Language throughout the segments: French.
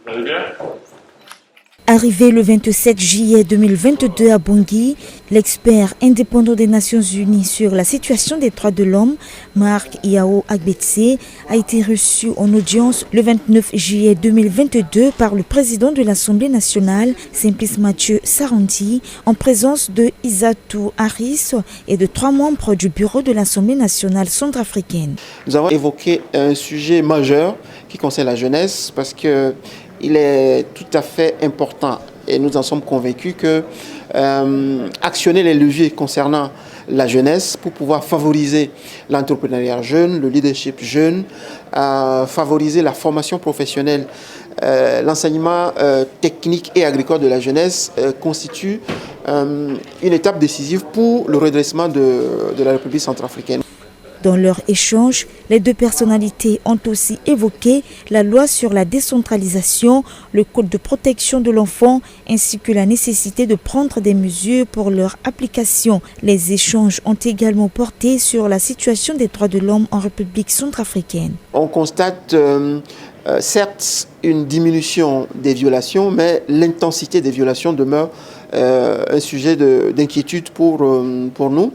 Vous allez bien? Arrivé le 27 juillet 2022 à Bangui, l'expert indépendant des Nations Unies sur la situation des droits de l'homme, Marc Yao Agbetse, a été reçu en audience le 29 juillet 2022 par le président de l'Assemblée nationale, Simplice Mathieu Sarandi, en présence de Isatou Harris et de 3 membres du bureau de l'Assemblée nationale centrafricaine. Nous avons évoqué un sujet majeur qui concerne la jeunesse parce que il est tout à fait important et nous en sommes convaincus que actionner les leviers concernant la jeunesse pour pouvoir favoriser l'entrepreneuriat jeune, le leadership jeune, favoriser la formation professionnelle, l'enseignement technique et agricole de la jeunesse constitue une étape décisive pour le redressement de la République centrafricaine. Dans leur échange, les deux personnalités ont aussi évoqué la loi sur la décentralisation, le code de protection de l'enfant, ainsi que la nécessité de prendre des mesures pour leur application. Les échanges ont également porté sur la situation des droits de l'homme en République centrafricaine. On constate certes une diminution des violations, mais l'intensité des violations demeure un sujet d'inquiétude pour nous.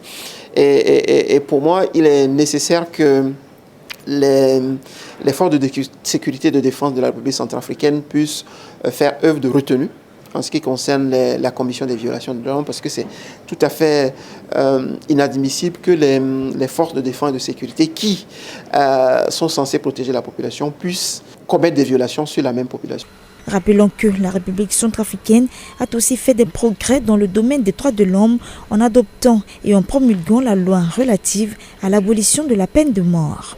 Et pour moi, il est nécessaire que les forces de sécurité et de défense de la République centrafricaine puissent faire œuvre de retenue en ce qui concerne la commission des violations de l'homme, parce que c'est tout à fait inadmissible que les forces de défense et de sécurité qui sont censées protéger la population puissent commettre des violations sur la même population. Rappelons que la République centrafricaine a aussi fait des progrès dans le domaine des droits de l'homme en adoptant et en promulguant la loi relative à l'abolition de la peine de mort.